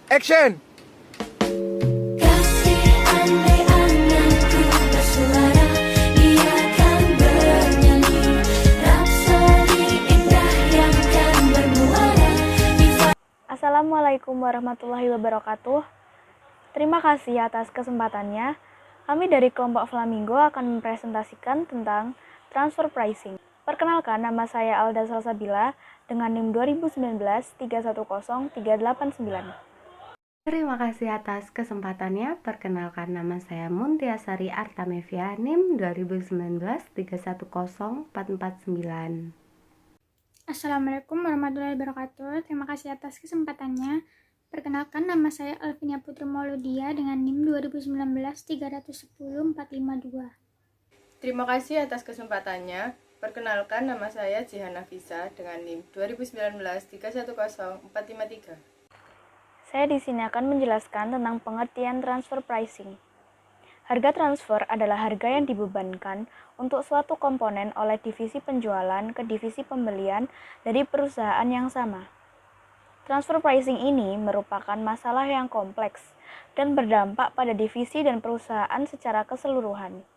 Action! Kasih andai anganku bersuara, ia akan bernyanyi rapsodi indah yang kan bermuara. Assalamualaikum warahmatullahi wabarakatuh. Terima kasih atas kesempatannya. Kami dari kelompok Flamingo akan mempresentasikan tentang transfer pricing. Perkenalkan, nama saya Alda Salsabila dengan NIM 2019-310389. Terima kasih atas kesempatannya. Perkenalkan, nama saya Muntiasari Artamevia, NIM 2019-310449. Assalamualaikum warahmatullahi wabarakatuh. Terima kasih atas kesempatannya. Perkenalkan, nama saya Alvinia Putri Mauludia dengan NIM 2019-310452. Terima kasih atas kesempatannya. Perkenalkan, nama saya Jihan Nafisa dengan NIM 2019-310453. Saya di sini akan menjelaskan tentang pengertian transfer pricing. Harga transfer adalah harga yang dibebankan untuk suatu komponen oleh divisi penjualan ke divisi pembelian dari perusahaan yang sama. Transfer pricing ini merupakan masalah yang kompleks dan berdampak pada divisi dan perusahaan secara keseluruhan.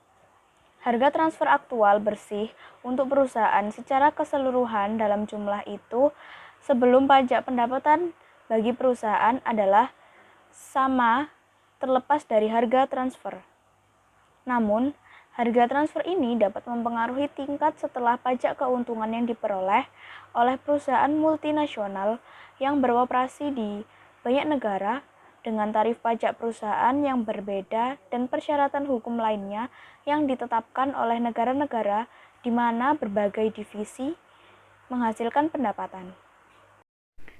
Harga transfer aktual bersih untuk perusahaan secara keseluruhan dalam jumlah itu sebelum pajak pendapatan bagi perusahaan adalah sama terlepas dari harga transfer. Namun, harga transfer ini dapat mempengaruhi tingkat setelah pajak keuntungan yang diperoleh oleh perusahaan multinasional yang beroperasi di banyak negara dengan tarif pajak perusahaan yang berbeda dan persyaratan hukum lainnya yang ditetapkan oleh negara-negara di mana berbagai divisi menghasilkan pendapatan.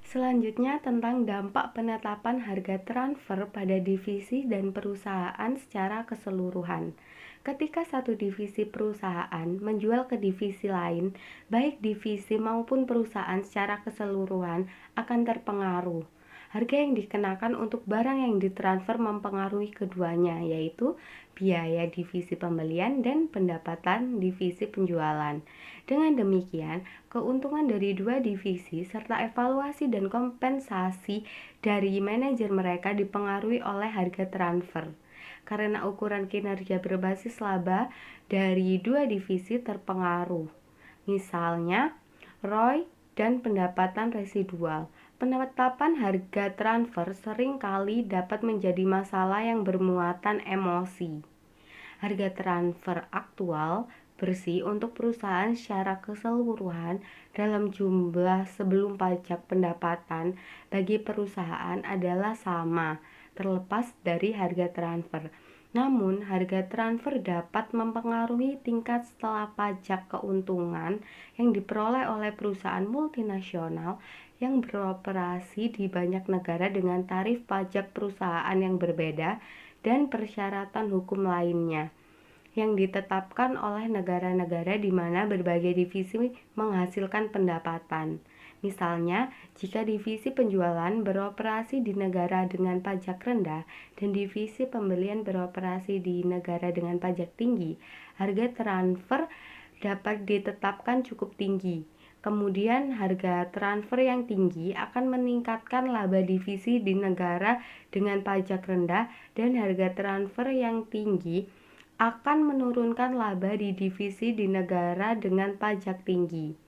Selanjutnya tentang dampak penetapan harga transfer pada divisi dan perusahaan secara keseluruhan. Ketika satu divisi perusahaan menjual ke divisi lain, baik divisi maupun perusahaan secara keseluruhan akan terpengaruh. Harga yang dikenakan untuk barang yang ditransfer mempengaruhi keduanya, yaitu biaya divisi pembelian dan pendapatan divisi penjualan. Dengan demikian, keuntungan dari dua divisi serta evaluasi dan kompensasi dari manajer mereka dipengaruhi oleh harga transfer. Karena ukuran kinerja berbasis laba dari dua divisi terpengaruh. Misalnya, ROI dan pendapatan residual. Penetapan harga transfer sering kali dapat menjadi masalah yang bermuatan emosi. Harga transfer aktual bersih untuk perusahaan secara keseluruhan dalam jumlah sebelum pajak pendapatan bagi perusahaan adalah sama, terlepas dari harga transfer. Namun, harga transfer dapat mempengaruhi tingkat setelah pajak keuntungan yang diperoleh oleh perusahaan multinasional yang beroperasi di banyak negara dengan tarif pajak perusahaan yang berbeda dan persyaratan hukum lainnya yang ditetapkan oleh negara-negara di mana berbagai divisi menghasilkan pendapatan. Misalnya, jika divisi penjualan beroperasi di negara dengan pajak rendah dan divisi pembelian beroperasi di negara dengan pajak tinggi, harga transfer dapat ditetapkan cukup tinggi. Kemudian, harga transfer yang tinggi akan meningkatkan laba divisi di negara dengan pajak rendah dan harga transfer yang tinggi akan menurunkan laba di divisi di negara dengan pajak tinggi.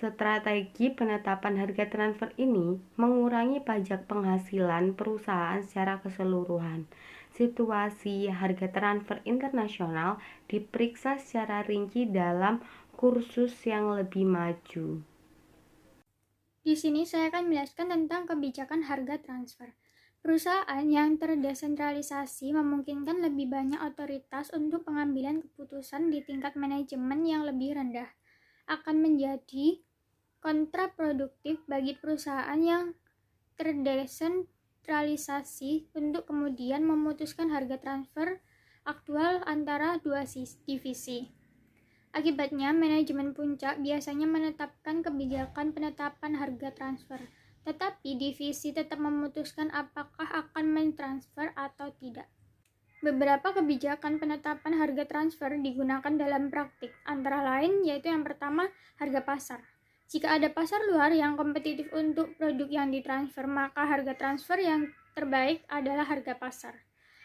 Strategi penetapan harga transfer ini mengurangi pajak penghasilan perusahaan secara keseluruhan. Situasi harga transfer internasional diperiksa secara rinci dalam kursus yang lebih maju. Di sini saya akan menjelaskan tentang kebijakan harga transfer. Perusahaan yang terdesentralisasi memungkinkan lebih banyak otoritas untuk pengambilan keputusan di tingkat manajemen yang lebih rendah. Akan menjadi kontraproduktif bagi perusahaan yang terdesentralisasi untuk kemudian memutuskan harga transfer aktual antara dua divisi. Akibatnya, manajemen puncak biasanya menetapkan kebijakan penetapan harga transfer, tetapi divisi tetap memutuskan apakah akan mentransfer atau tidak. Beberapa kebijakan penetapan harga transfer digunakan dalam praktik, antara lain yaitu yang pertama, harga pasar. Jika ada pasar luar yang kompetitif untuk produk yang ditransfer, maka harga transfer yang terbaik adalah harga pasar.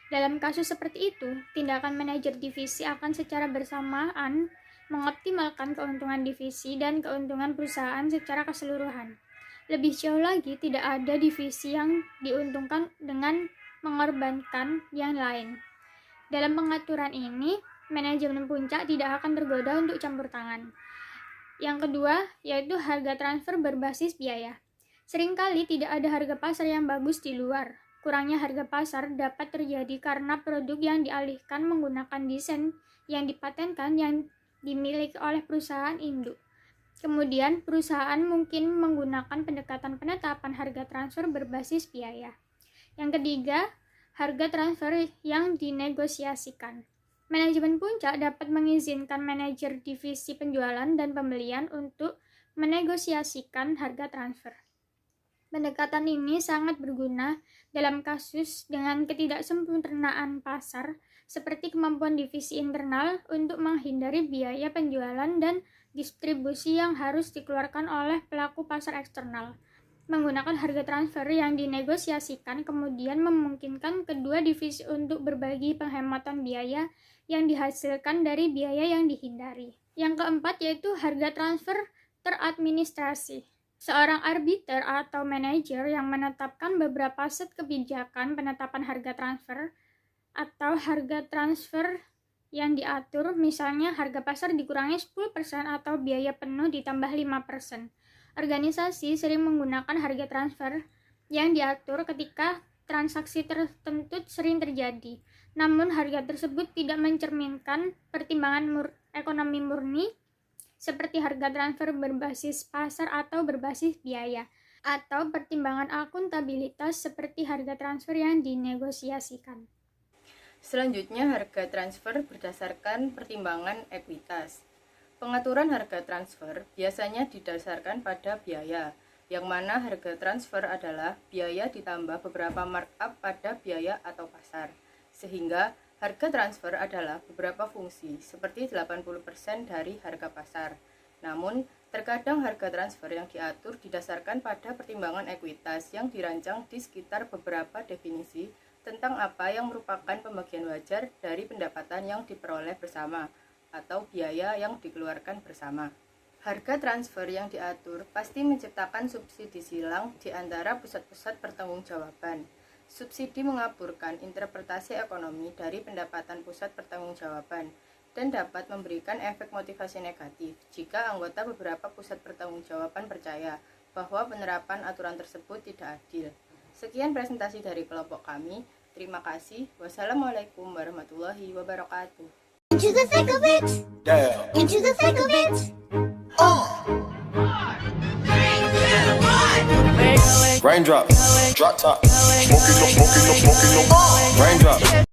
Dalam kasus seperti itu, tindakan manajer divisi akan secara bersamaan mengoptimalkan keuntungan divisi dan keuntungan perusahaan secara keseluruhan. Lebih jauh lagi, tidak ada divisi yang diuntungkan dengan mengorbankan yang lain. Dalam pengaturan ini, manajemen puncak tidak akan tergoda untuk campur tangan. Yang kedua, yaitu harga transfer berbasis biaya. Seringkali tidak ada harga pasar yang bagus di luar. Kurangnya harga pasar dapat terjadi karena produk yang dialihkan menggunakan desain yang dipatenkan yang dimiliki oleh perusahaan induk. Kemudian, perusahaan mungkin menggunakan pendekatan penetapan harga transfer berbasis biaya. Yang ketiga, harga transfer yang dinegosiasikan. Manajemen puncak dapat mengizinkan manajer divisi penjualan dan pembelian untuk menegosiasikan harga transfer. Pendekatan ini sangat berguna dalam kasus dengan ketidaksempurnaan pasar, seperti kemampuan divisi internal untuk menghindari biaya penjualan dan distribusi yang harus dikeluarkan oleh pelaku pasar eksternal. Menggunakan harga transfer yang dinegosiasikan kemudian memungkinkan kedua divisi untuk berbagi penghematan biaya yang dihasilkan dari biaya yang dihindari. Yang keempat yaitu harga transfer teradministrasi. Seorang arbiter atau manajer yang menetapkan beberapa set kebijakan penetapan harga transfer atau harga transfer yang diatur, misalnya harga pasar dikurangi 10% atau biaya penuh ditambah 5%. Organisasi sering menggunakan harga transfer yang diatur ketika transaksi tertentu sering terjadi. Namun harga tersebut tidak mencerminkan pertimbangan ekonomi murni seperti harga transfer berbasis pasar atau berbasis biaya, atau pertimbangan akuntabilitas seperti harga transfer yang dinegosiasikan. Selanjutnya, harga transfer berdasarkan pertimbangan ekuitas. Pengaturan harga transfer biasanya didasarkan pada biaya, yang mana harga transfer adalah biaya ditambah beberapa markup pada biaya atau pasar. Sehingga harga transfer adalah beberapa fungsi, seperti 80% dari harga pasar. Namun, terkadang harga transfer yang diatur didasarkan pada pertimbangan ekuitas yang dirancang di sekitar beberapa definisi tentang apa yang merupakan pembagian wajar dari pendapatan yang diperoleh bersama atau biaya yang dikeluarkan bersama. Harga transfer yang diatur pasti menciptakan subsidi silang di antara pusat-pusat pertanggungjawaban. Subsidi mengaburkan interpretasi ekonomi dari pendapatan pusat pertanggungjawaban dan dapat memberikan efek motivasi negatif jika anggota beberapa pusat pertanggungjawaban percaya bahwa penerapan aturan tersebut tidak adil. Sekian presentasi dari kelompok kami. Terima kasih. Wassalamualaikum warahmatullahi wabarakatuh. Into the thick of it. Damn. Into the thick of it. Raindrop, drop top, smoking no, raindrop.